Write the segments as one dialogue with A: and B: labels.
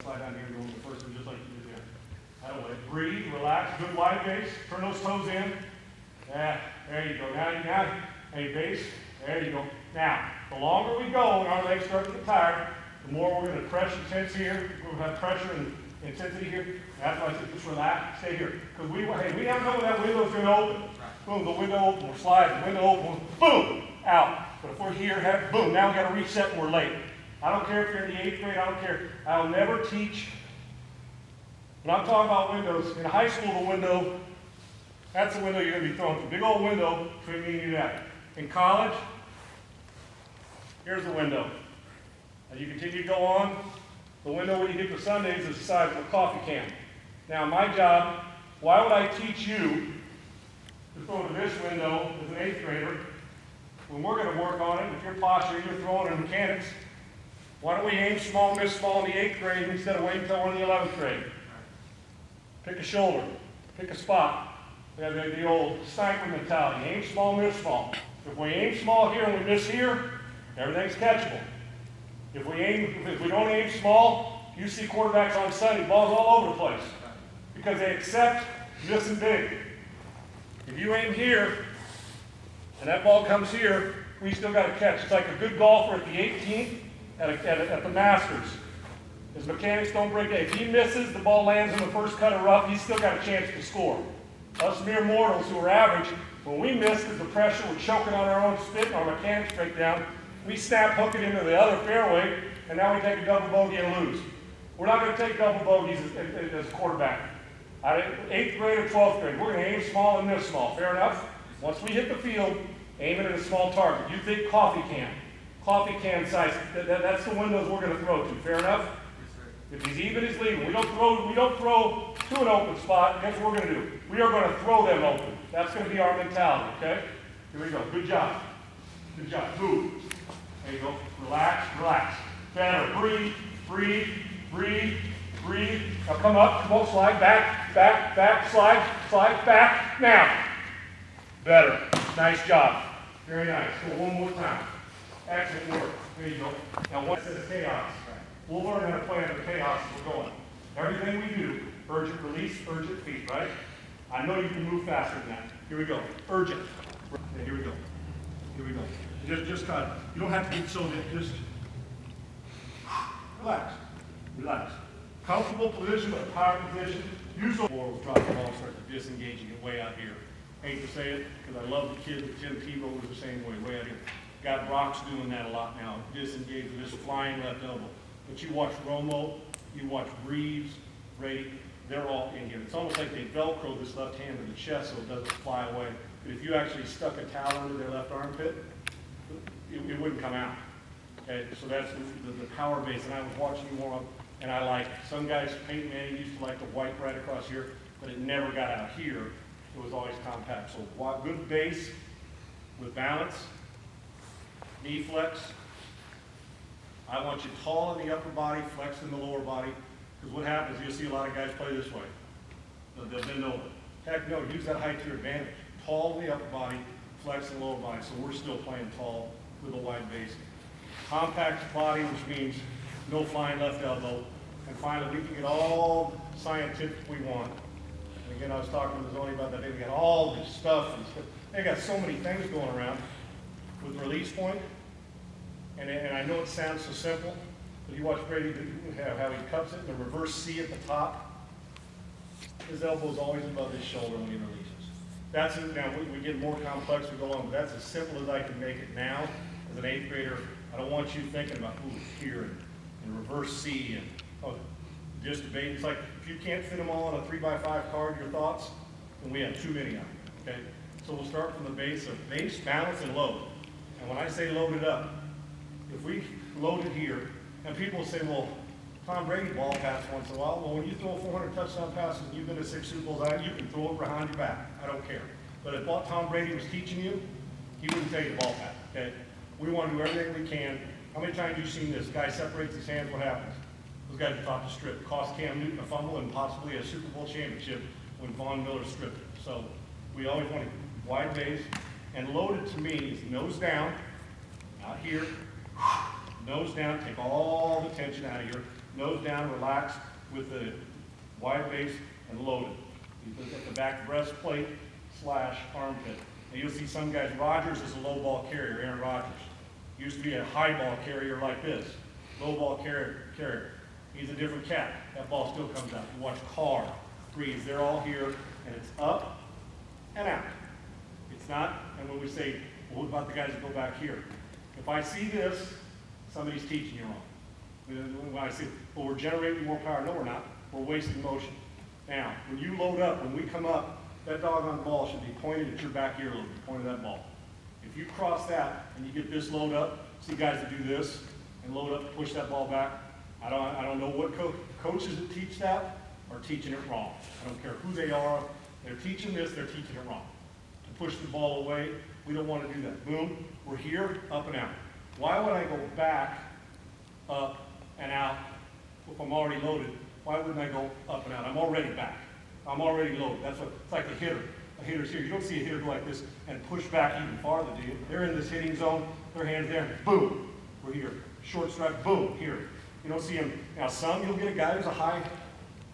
A: Slide down here and go in the first one just like you did there. That way. Breathe, relax, good wide base. Turn those toes in. Yeah, there you go. Now, hey, base. There you go. Now, the longer we go and our legs start to get tired, the more we're going to press intensity here. We're going to have pressure and intensity here. That's why I said just relax, stay here. Because we don't know when that window's going to open. Boom, the window open, we'll slide, the window open, boom, out. But if we're here, boom, now we got to reset and we're late. I don't care if you're in the 8th grade, I don't care. I'll never teach. When I'm talking about windows, in high school, the window, that's the window you're going to be throwing through. Big old window between me and you that. In college, here's the window. As you continue to go on, the window when you get to Sundays is the size of a coffee can. Now, my job, why would I teach you to throw to this window as an 8th grader when we're going to work on it? If you're posturing, you're throwing in mechanics. Why don't we aim small, miss small in the 8th grade instead of waiting until we're in the 11th grade? Pick a shoulder, pick a spot. We have the old sniper mentality. Aim small, miss small. If we aim small here and we miss here, everything's catchable. If we don't aim small, you see quarterbacks on Sunday, balls all over the place. Because they accept missing big. If you aim here, and that ball comes here, we still got to catch. It's like a good golfer at the 18th at the Masters. His mechanics don't break it. If he misses, the ball lands in the first cut of rough, he's still got a chance to score. Us mere mortals who are average, when we miss because the pressure, we're choking on our own spit and our mechanics break down, we snap hook it into the other fairway, and now we take a double bogey and lose. We're not going to take double bogeys as a quarterback. 8th grade or 12th grade, we're going to aim small and miss small. Fair enough? Once we hit the field, aim it at a small target. You think coffee can size. That's the windows we're going to throw to. Fair enough? If he's even, he's leaving. We don't throw to an open spot. Guess what we're going to do? We are going to throw them open. That's going to be our mentality, okay? Here we go. Good job. Good job. Move. There you go. Relax, relax. Better. Breathe, breathe, breathe, breathe. Now come up. Come on, slide back, back, back, slide back. Now. Better. Nice job. Very nice. Go one more time. Excellent work. There you go. Now once it's chaos, we'll learn how to play under chaos as we're going. Everything we do, urgent release, urgent feet, right? I know you can move faster than that. Here we go. Urgent. Okay, here we go. Here we go. Just kind of, you don't have to get so that, just relax. Relax. Comfortable position, but power position. Use the ball, drop the ball, start disengaging it way out here. Hate to say it, because I love the kid, but Tim Tebow was the same way out here. Got Brock's doing that a lot now. Disengage with this flying left elbow. But you watch Romo, you watch Reeves, Brady, they're all in here. It's almost like they Velcro this left hand to the chest so it doesn't fly away. But if you actually stuck a towel under their left armpit, it wouldn't come out. Okay, so that's the power base, and I was watching more of, and I like it. Some guys, Peyton Manning used to like the white right across here, but it never got out here. It was always compact. So good base with balance, knee flex. I want you tall in the upper body, flex in the lower body, because what happens, you'll see a lot of guys play this way. They'll bend over. Heck no, use that height to your advantage. Tall in the upper body, flex in the lower body. So we're still playing tall with a wide base. Compact body, which means no flying left elbow. And finally, we can get all scientific we want. And again, I was talking to Zoni about that. They got all this stuff. They got so many things going around with release point. And I know it sounds so simple, but you watch Brady how he cups it in the reverse C at the top. His elbow is always above his shoulder when he releases. That's it. Now we get more complex we go on, but that's as simple as I can make it now. As an 8th grader, I don't want you thinking about here and reverse C and just debate. It's like if you can't fit them all on a 3x5 card, your thoughts, then we have too many of them. Okay, so we'll start from the base of base, balance, and load. And when I say load it up, if we load it here, and people say, well, Tom Brady ball pass once in a while. Well, when you throw 400 touchdown passes and you've been to 6 Super Bowls, you can throw it behind your back. I don't care. But if what Tom Brady was teaching you, he wouldn't tell you the ball pass, okay? We want to do everything we can. How many times have you seen this? Guy separates his hands, what happens? Those guys are taught to strip. Cost Cam Newton a fumble and possibly a Super Bowl championship when Von Miller stripped it. So we always want a wide base. And loaded to me is nose down, out here, nose down, take all the tension out of here. nose down, relaxed, with the wide base and loaded. You look at the back breastplate / armpit. Now you'll see some guys, Rodgers is a low ball carrier, Aaron Rodgers. Used to be a high ball carrier like this, low ball carrier. He's a different cat. That ball still comes out. You watch Carr, Breeze, they're all here, and it's up and out. It's not, and when we say, well, what about the guys that go back here? If I see this, somebody's teaching you wrong. When I say, well, we're generating more power, no, we're not. We're wasting motion. Now, when you load up, when we come up, that doggone ball should be pointed at your back ear a little bit, pointed at that ball. If you cross that and you get this load up, see guys that do this and load up, push that ball back. I don't know what coaches that teach that are teaching it wrong. I don't care who they are. They're teaching this, they're teaching it wrong. To push the ball away, we don't want to do that. Boom, we're here, up and out. Why would I go back, up, and out if I'm already loaded? Why wouldn't I go up and out? I'm already back. I'm already loaded. That's what it's like a hitter. A hitter's here. You don't see a hitter go like this and push back even farther, do you? They're in this hitting zone, their hands there, boom, we're here. Short strike, boom, here. You don't see him. Now some, you'll get a guy who's a high,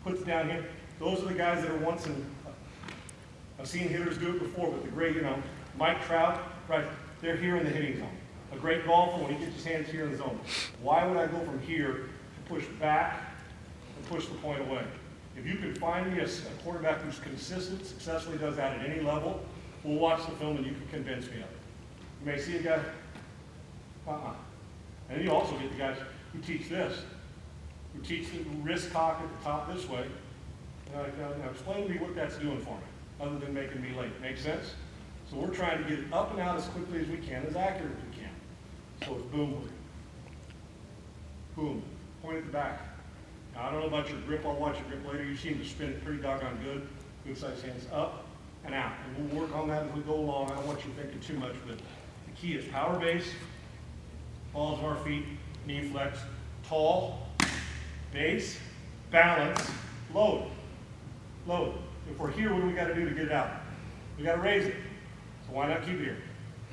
A: puts it down here. Those are the guys that are once in, I've seen hitters do it before, but the great, Mike Trout, right, they're here in the hitting zone. A great golfer, when he gets his hands here in the zone. Why would I go from here to push back and push the point away? If you can find me a quarterback who's consistent, successfully does that at any level, we'll watch the film and you can convince me of it. You may see a guy, And you also get the guys who teach this, who teach the wrist cock at the top this way. Now explain to me what that's doing for me, other than making me late. Make sense? So we're trying to get it up and out as quickly as we can, as accurate as we can. So it's boom, boom, point at the back. Now I don't know about your grip, I'll watch your grip later. You seem to spin it pretty doggone good size hands up and out. And we'll work on that as we go along. I don't want you thinking too much, but the key is power base, balls of our feet, knee flex, tall, base, balance, load. Load. If we're here, what do we got to do to get it out? We got to raise it. So why not keep it here?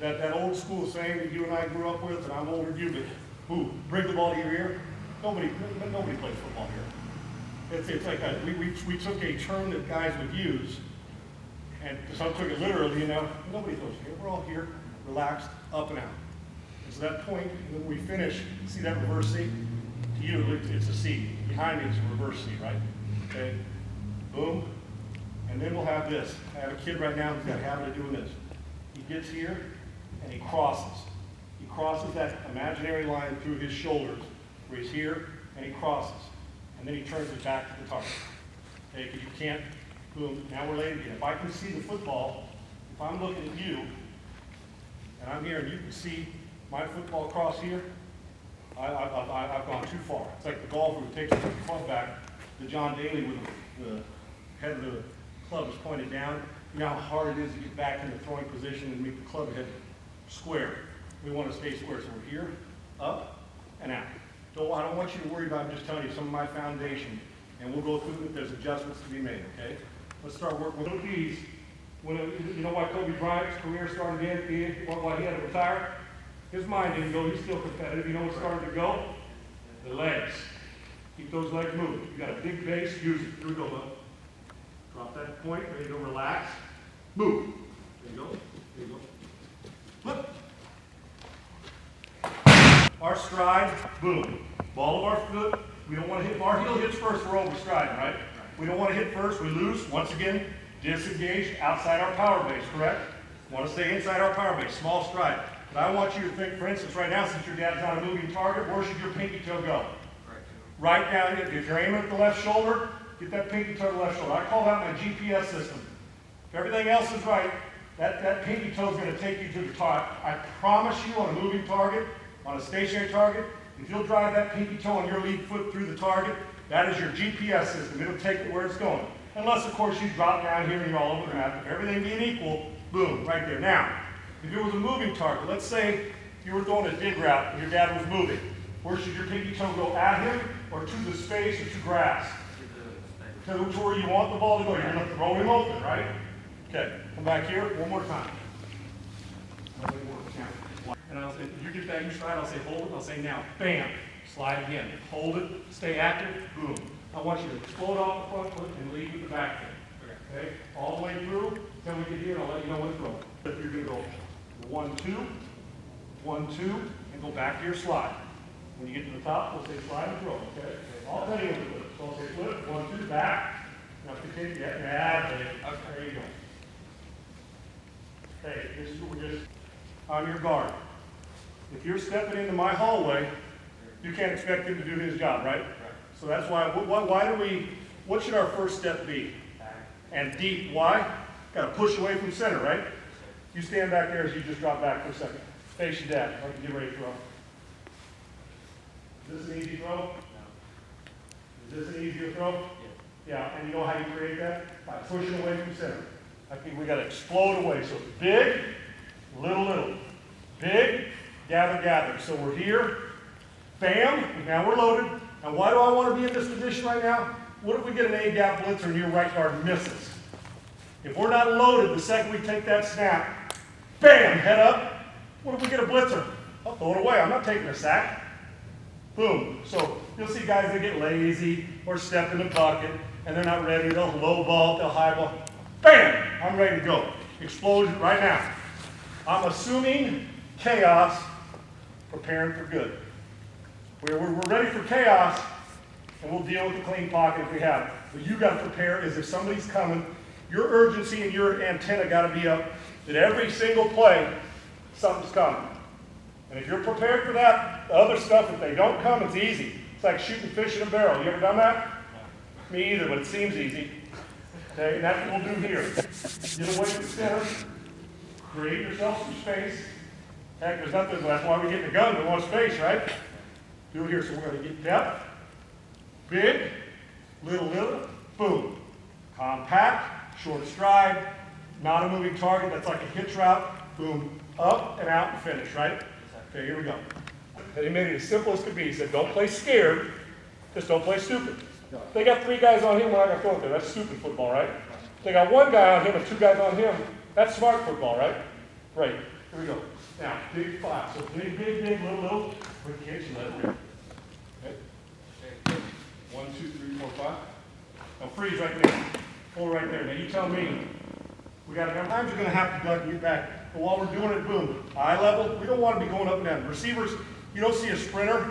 A: That old school saying that you and I grew up with, and I'm older than you, but who, bring the ball to your ear? Nobody plays football here. It's like that. We took a term that guys would use, and some took it literally, nobody throws here. We're all here, relaxed, up and out. And so that point, when we finish, see that reverse C? To you, it's a C. Behind me is a reverse C, right? Okay, boom. And then we'll have this. I have a kid right now who's got a habit of doing this. He gets here, and he crosses. He crosses that imaginary line through his shoulders, where he's here, and he crosses. And then he turns it back to the target. Okay, because you can't, boom, now we're late again. If I can see the football, if I'm looking at you, and I'm here, and you can see my football cross here, I've gone too far. It's like the golfer who takes the club back to John Daly with the head of the club is pointed down. You know how hard it is to get back in the throwing position and make the club head square. We want to stay square, so we're here, up, and out. So I don't want you to worry about, I'm just telling you some of my foundation, and we'll go through it. There's adjustments to be made, okay? Let's start working with these. You know why Kobe Bryant's career started in, why he had to retire? His mind didn't go, he's still competitive. You know what started to go? The legs. Keep those legs moving. You got a big base, use it. Here we go, bud. Drop that point, there you go, relax. Move. There you go, there you go. Flip. Our stride, boom. Ball of our foot, we don't want to hit, our heel hits first, we're over striding, right? We don't want to hit first, we lose. Once again, disengage outside our power base, correct? Want to stay inside our power base, small stride. But I want you to think, for instance, right now, since your dad's not a moving target, where should your pinky toe go? Right down, if you're aiming at the left shoulder, get that pinky toe to the left shoulder. I call that my GPS system. If everything else is right, that pinky toe is going to take you to the target. I promise you, on a moving target, on a stationary target, if you'll drive that pinky toe on your lead foot through the target, that is your GPS system. It'll take it where it's going. Unless, of course, you drop down here and you're all over the map. If everything being equal, boom, right there. Now, if it was a moving target, let's say you were throwing a dig route and your dad was moving. Where should your pinky toe go, at him or to the space or to grass? To where you want the ball to go. You're going to throw him open, right? Okay, come back here one more time. And I'll say, if you get that, you stride, I'll say hold it, I'll say now, bam. Slide again. Hold it. Stay active. Boom. I want you to explode off the front foot and lead with the back foot. Okay? All the way through until we get here, and I'll let you know when to throw. If you're going to go 1, 2, 1, 2, and go back to your slide. When you get to the top, we'll say slide and throw. Okay? I'll tell you when to flip. So I'll say flip, 1, 2, back. Now continue. Yeah, there you go. Okay, this is what we're just on your guard. If you're stepping into my hallway, you can't expect him to do his job, right? So that's why what should our first step be? And deep, why? Got to push away from center, right? You stand back there as you just drop back for a second. Face your dad, like you get ready to throw. Is this an easy throw? No. Is this an easier throw? Yeah, and you know how you create that? By pushing away from center. I think we got to explode away. So big, little, little. Big, gather, gather. So we're here. Bam, now we're loaded. And why do I want to be in this position right now? What if we get an A-gap blitzer and your right guard misses? If we're not loaded, the second we take that snap, bam, head up. What if we get a blitzer? I'll throw it away. I'm not taking a sack. Boom. So you'll see guys that get lazy or step in the bucket and they're not ready. They'll low ball, they'll high ball. Bam! I'm ready to go. Explosion right now. I'm assuming chaos, preparing for good. We're ready for chaos, and we'll deal with the clean pocket if we have it. But you got to prepare as if somebody's coming. Your urgency and your antenna got to be up that every single play, something's coming. And if you're prepared for that, the other stuff, if they don't come, it's easy. It's like shooting fish in a barrel. You ever done that? No. Me either, but it seems easy. Okay, and that's what we'll do here. Get away from center. Create yourself some space. Heck, there's nothing, that's why we get the gun, we want space, right? Do it here, so we're going to get depth. Big, little, little, boom. Compact, short stride, not a moving target, that's like a hitch route. Boom, up and out and finish, right? Okay, here we go. And he made it as simple as could be. He said, don't play scared, just don't play stupid. They got 3 guys on him, we're not going to throw it there. That's stupid football, right? They got 1 guy on him and 2 guys on him. That's smart football, right? Right. Here we go. Now, big 5. So big, big, big, little, little. Quick catch and let it rip. Okay. 1, 2, 3, 4, 5. Now freeze right there. Hold right there. Now you tell me. We got to. Sometimes you're going to have to duck and get back. But while we're doing it, boom. Eye level. We don't want to be going up and down. Receivers, you don't see a sprinter.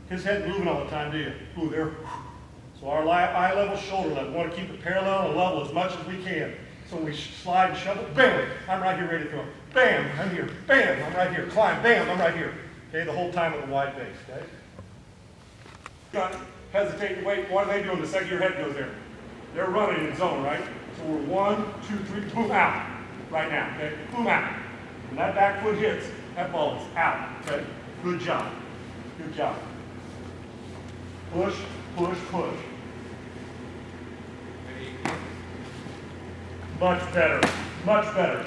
A: His head moving all the time, do you? Ooh, there. So our eye level, shoulder level. We want to keep it parallel and level as much as we can. So when we slide and shovel, bam, I'm right here ready to throw. Bam, I'm here. Bam, I'm right here. Climb, bam, I'm right here. Okay, the whole time with a wide base, okay? Don't hesitate to wait. What are they doing the second your head goes there? They're running in zone, right? So we're 1, 2, 3, boom, out. Right now, okay? Boom, out. When that back foot hits, that ball is out, okay? Good job. Good job. Push, push, push. Much better. Much better.